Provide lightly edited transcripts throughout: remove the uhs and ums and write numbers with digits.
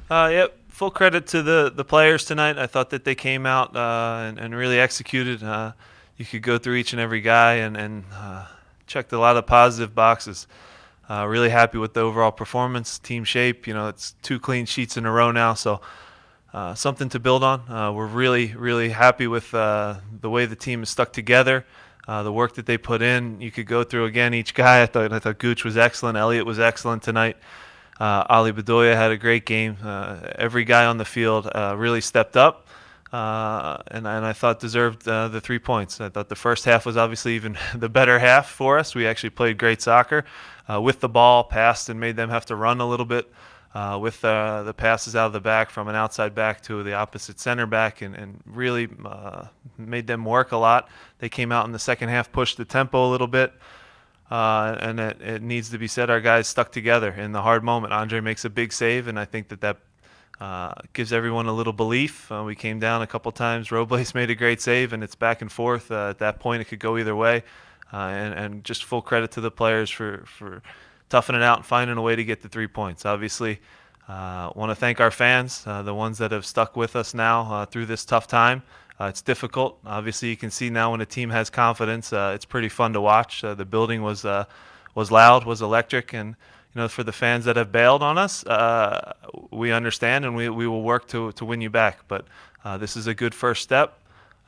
Yep, full credit to the players tonight. I thought that they came out and really executed. You could go through each and every guy and checked a lot of positive boxes. Really happy with the overall performance, team shape. It's two clean sheets in a row now, so something to build on. We're really happy with the way the team is stuck together. The work that they put in. You could go through again each guy. I thought Gooch was excellent. Elliott was excellent tonight. Ali Bedoya had a great game. Every guy on the field really stepped up, and I thought deserved the 3 points. I thought the first half was obviously even the better half for us. We actually played great soccer with the ball, passed, and made them have to run a little bit. With the passes out of the back from an outside back to the opposite center back, and really made them work a lot. They came out in the second half, pushed the tempo a little bit. And it needs to be said, our guys stuck together in the hard moment. Andre makes a big save, and I think that gives everyone a little belief. We came down a couple times. Robles made a great save, and it's back and forth. At that point, it could go either way. And just full credit to the players for toughing it out and finding a way to get the 3 points. Obviously, want to thank our fans, the ones that have stuck with us now through this tough time. It's difficult. Obviously, you can see now when a team has confidence, it's pretty fun to watch. The building was loud, was electric, and for the fans that have bailed on us, we understand, and we will work to win you back. But this is a good first step.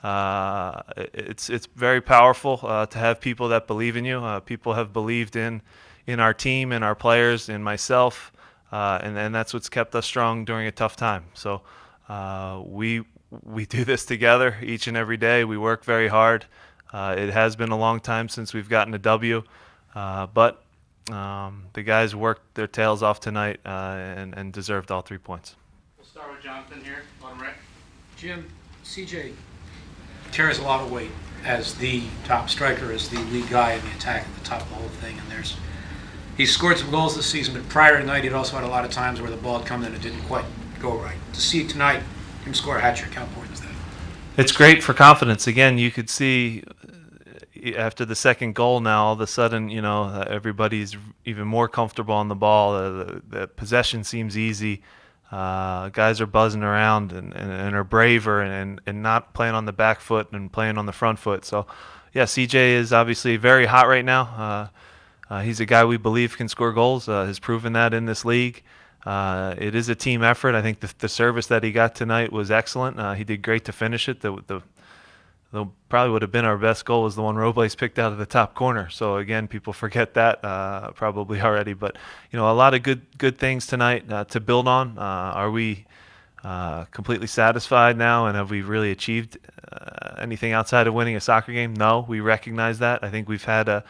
It's very powerful to have people that believe in you. People have believed in our team, in our players, in myself, and that's what's kept us strong during a tough time. So we do this together each and every day. We work very hard. It has been a long time since we've gotten a W, but the guys worked their tails off tonight and deserved all 3 points. We'll start with Jonathan here, bottom right. Jim, CJ carries a lot of weight as the top striker, as the lead guy in the attack at the top of the whole thing, and he's scored some goals this season, but prior tonight he'd also had a lot of times where the ball had come in and it didn't quite go right. To see tonight him score a hat trick, how important is that? It's great for confidence. Again, you could see after the second goal now, all of a sudden, everybody's even more comfortable on the ball. The possession seems easy. Guys are buzzing around and are braver and not playing on the back foot and playing on the front foot. So, yeah, CJ is obviously very hot right now. He's a guy we believe can score goals. Has proven that in this league. It is a team effort. I think the service that he got tonight was excellent. He did great to finish it. The probably would have been our best goal was the one Robles picked out of the top corner. So again, people forget that probably already. But a lot of good things tonight to build on. Are we completely satisfied now, and have we really achieved anything outside of winning a soccer game? No, we recognize that. I think we've had a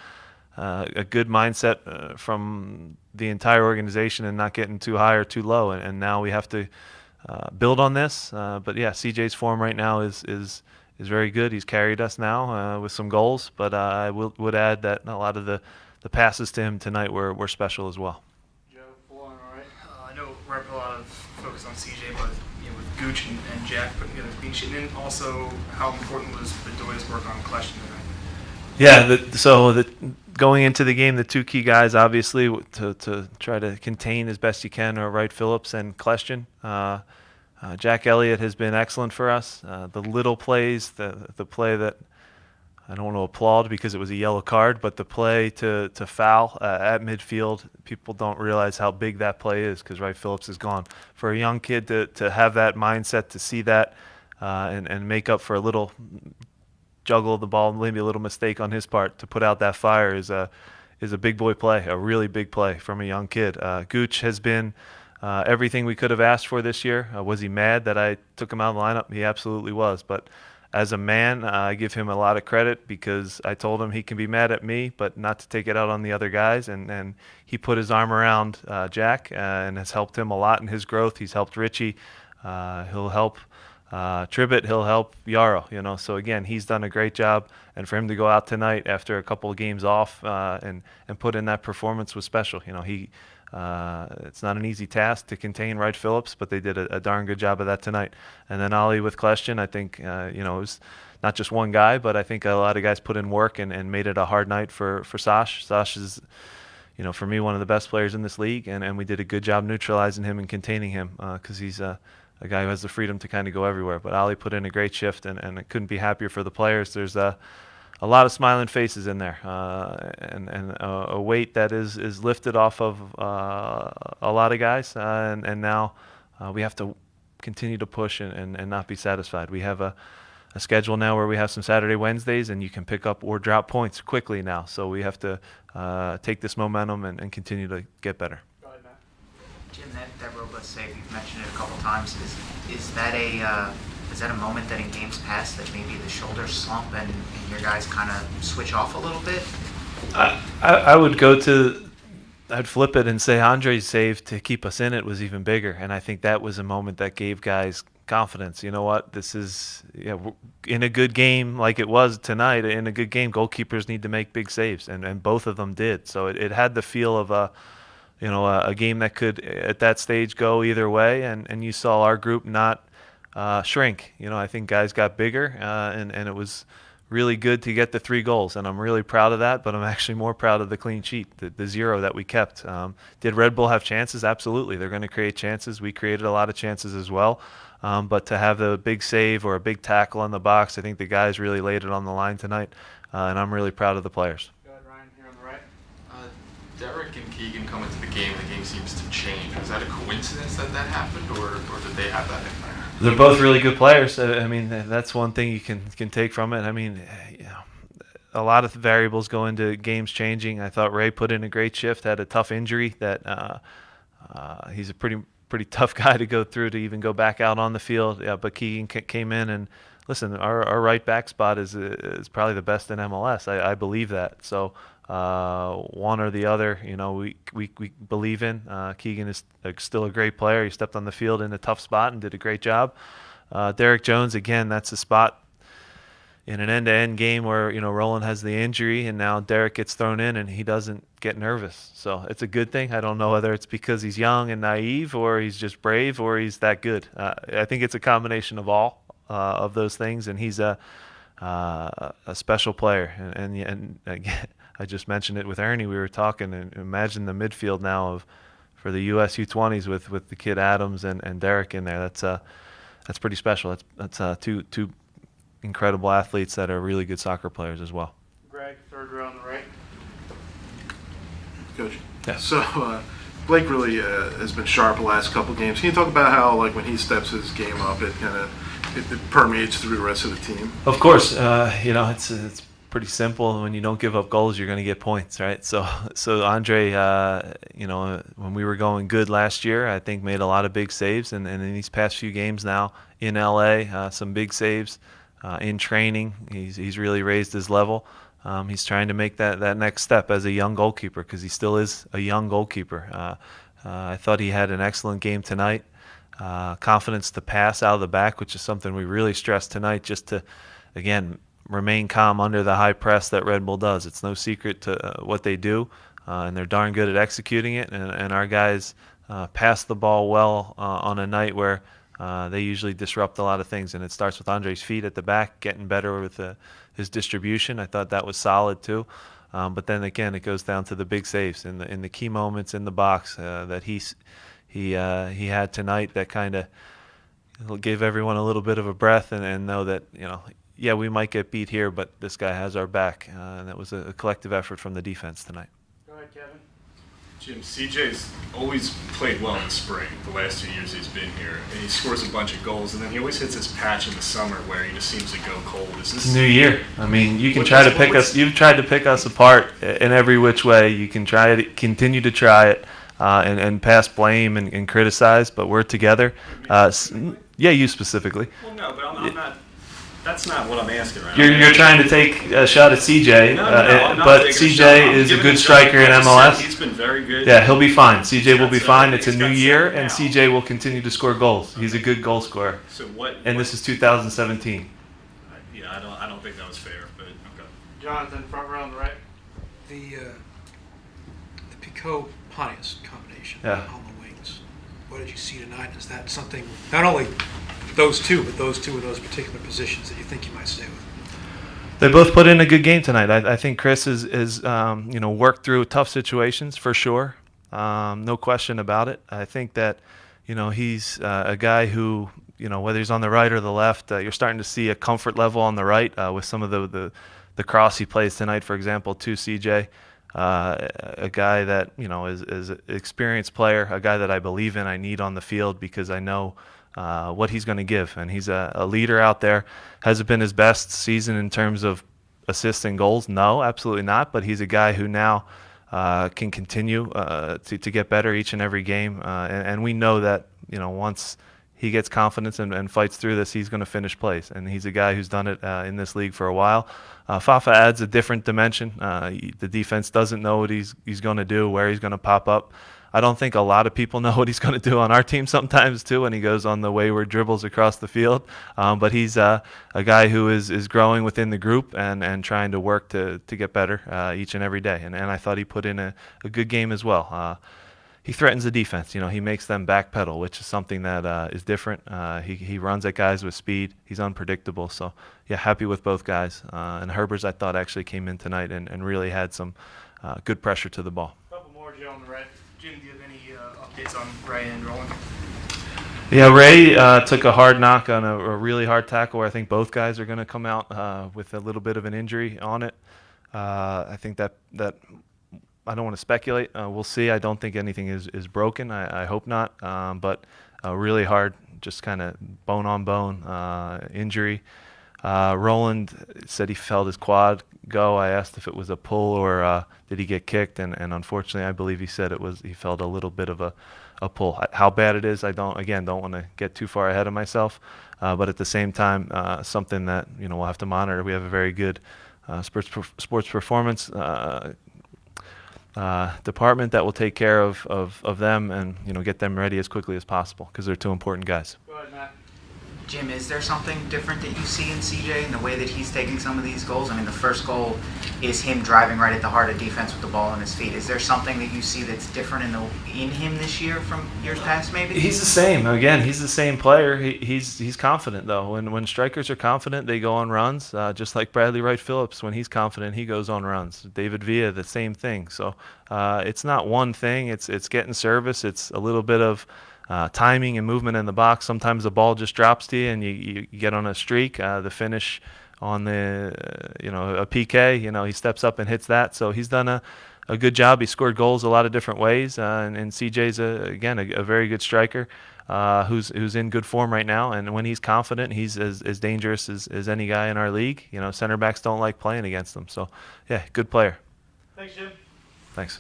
good mindset from the entire organization and not getting too high or too low, and now we have to build on this. But yeah, CJ's form right now is very good. He's carried us now with some goals, but I would add that a lot of the passes to him tonight were special as well. Joe, full on, all right. I know we're having a lot of focus on CJ, but with Gooch and Jack putting together a clean sheet, and then also how important was Bedoya's work on question tonight? Yeah, going into the game, the two key guys, obviously, to try to contain as best you can are Wright Phillips and Kleshtin. Jack Elliott has been excellent for us. The little plays, the play that I don't want to applaud because it was a yellow card, but the play to foul at midfield, people don't realize how big that play is because Wright Phillips is gone. For a young kid to have that mindset, to see that and make up for a little juggle of the ball, maybe a little mistake on his part, to put out that fire is a big boy play, a really big play from a young kid. Gooch has been everything we could have asked for this year. Was he mad that I took him out of the lineup? He absolutely was. But as a man, I give him a lot of credit because I told him he can be mad at me, but not to take it out on the other guys. And he put his arm around Jack and has helped him a lot in his growth. He's helped Richie. He'll help Tribbett, he'll help Yarrow, so again, he's done a great job, and for him to go out tonight after a couple of games off and put in that performance was special. It's not an easy task to contain Wright Phillips, but they did a darn good job of that tonight. And then Ali with Kleshtin, I think it was not just one guy, but I think a lot of guys put in work and made it a hard night for Sash. Sash is for me, one of the best players in this league, and we did a good job neutralizing him and containing him because he's a guy who has the freedom to kind of go everywhere. But Ali put in a great shift, and I couldn't be happier for the players. There's a lot of smiling faces in there, and a weight that is lifted off of a lot of guys, and now we have to continue to push and not be satisfied. We have a schedule now where we have some Saturday, Wednesdays, and you can pick up or drop points quickly now. So we have to take this momentum and continue to get better. Go ahead, Matt. Jim, that robust save, you've mentioned it a couple times. Is that a moment that in games past that maybe the shoulders slump and your guys kind of switch off a little bit? I would I'd flip it and say Andre's save to keep us in it was even bigger, and I think that was a moment that gave guys confidence. You know what? This is in a good game like it was tonight. In a good game, goalkeepers need to make big saves, and both of them did. So it had the feel of a game that could at that stage go either way, and you saw our group not shrink. I think guys got bigger, and it was really good to get the 3 goals, and I'm really proud of that, but I'm actually more proud of the clean sheet, the 0 that we kept. Did Red Bull have chances? Absolutely. They're going to create chances. We created a lot of chances as well, but to have a big save or a big tackle on the box, I think the guys really laid it on the line tonight, and I'm really proud of the players. Go ahead, Ryan, here on the right. Derek and Keegan come into the game, and the game seems to change. Was that a coincidence that happened, or did they have that in there? They're both really good players. I mean, that's one thing you can take from it. I mean, a lot of variables go into games changing. I thought Ray put in a great shift, had a tough injury that he's a pretty tough guy to go through to even go back out on the field. Yeah, but Keegan came in, and listen, our right back spot is probably the best in MLS. I believe that. So one or the other, we believe in. Keegan is still a great player. He stepped on the field in a tough spot and did a great job. Derek Jones, again, that's a spot in an end-to-end game where Roland has the injury, and now Derek gets thrown in and he doesn't get nervous. So it's a good thing. I don't know whether it's because he's young and naive, or he's just brave, or he's that good. I think it's a combination of all of those things, and he's a special player. And again, I just mentioned it with Ernie. We were talking, and imagine the midfield now for the U.S. U20s with the kid Adams and Derek in there. That's pretty special. That's two incredible athletes that are really good soccer players as well. Greg, third row on the right. Coach. Yeah. So Blake really has been sharp the last couple of games. Can you talk about how, like, when he steps his game up, it kind of it permeates through the rest of the team? Of course, it's pretty simple. When you don't give up goals, you're going to get points, right? So Andre, when we were going good last year, I think made a lot of big saves, and in these past few games now in LA, some big saves in training. He's really raised his level. He's trying to make that next step as a young goalkeeper, because he still is a young goalkeeper. I thought he had an excellent game tonight. Confidence to pass out of the back, which is something we really stressed tonight, just to, again, remain calm under the high press that Red Bull does. It's no secret to what they do, and they're darn good at executing it. And our guys pass the ball well on a night where they usually disrupt a lot of things. And it starts with Andre's feet at the back, getting better with his distribution. I thought that was solid too. But then again, it goes down to the big saves in the key moments in the box that he had tonight, that kind of gave everyone a little bit of a breath and know that, yeah, we might get beat here, but this guy has our back. And that was a collective effort from the defense tonight. Go ahead, Kevin. Jim, CJ's always played well in the spring, the last 2 years he's been here, and he scores a bunch of goals, and then he always hits this patch in the summer where he just seems to go cold. Is this New year? I mean, you can try to pick us. You've tried to pick us apart in every which way. You can try to continue to try it and pass blame and criticize, but we're together. Yeah, you specifically. Well, no, but I'm not. That's not what I'm asking right You're trying to take a shot at CJ, but CJ is a good striker in MLS. He's been very good. Yeah, he'll be fine. CJ will be fine. It's a new year, and CJ will continue to score goals. He's a good goal scorer. So what? And this is 2017. Yeah, I don't think that was fair, but okay. Jonathan, front row on the right. The Picault Pontius combination Yeah. on the wings. What did you see tonight? Is that something, not only those two, but those two in those particular positions that you think you might stay with? They both put in a good game tonight. I think Chris is worked through tough situations for sure, no question about it. I think that he's a guy who whether he's on the right or the left, you're starting to see a comfort level on the right with some of the cross he plays tonight, for example, to CJ. A guy that is an experienced player, a guy that I believe in, I need on the field because I know what he's going to give, and he's a leader out there. Has it been his best season in terms of assists and goals? No, absolutely not. But he's a guy who now can continue to get better each and every game, and we know that once he gets confidence and fights through this, he's going to finish plays. And he's a guy who's done it in this league for a while. Fafa adds a different dimension. The defense doesn't know what he's going to do, where he's going to pop up. I don't think a lot of people know what he's going to do on our team sometimes too when he goes on the wayward dribbles across the field. But he's a guy who is growing within the group and trying to work to get better each and every day. And I thought he put in a good game as well. He threatens the defense. He makes them backpedal, which is something that is different. He runs at guys with speed. He's unpredictable. So, yeah, happy with both guys. And Herbers, I thought, actually came in tonight and really had some good pressure to the ball. A couple more, Joe, on the right. Jim, do you have any updates on Ray and Roland? Yeah, Ray took a hard knock on a really hard tackle where I think both guys are going to come out with a little bit of an injury on it. I think that I don't want to speculate. We'll see. I don't think anything is broken. I hope not. But really hard, just kind of bone on bone injury. Roland said he felt his quad go. I asked if it was a pull or did he get kicked, and unfortunately, I believe he said he felt a little bit of a pull. How bad it is, I don't want to get too far ahead of myself. But at the same time, something that we'll have to monitor. We have a very good sports performance department that will take care of them and get them ready as quickly as possible because they're two important guys. Go ahead, Matt. Jim, is there something different that you see in CJ in the way that he's taking some of these goals? I mean, the first goal is him driving right at the heart of defense with the ball in his feet. Is there something that you see that's different in him this year from years past, maybe? He's the same. Again, he's the same player. He's confident, though. When strikers are confident, they go on runs, just like Bradley Wright Phillips. When he's confident, he goes on runs. David Villa, the same thing. So it's not one thing. It's getting service. It's a little bit of timing and movement in the box. Sometimes the ball just drops to you and you get on a streak. The finish on the a PK, he steps up and hits that. So he's done a good job. He scored goals a lot of different ways, and CJ's again a very good striker who's in good form right now. And when he's confident, he's as dangerous as any guy in our league. Center backs don't like playing against him. So yeah, good player. Thanks, Jim. Thanks.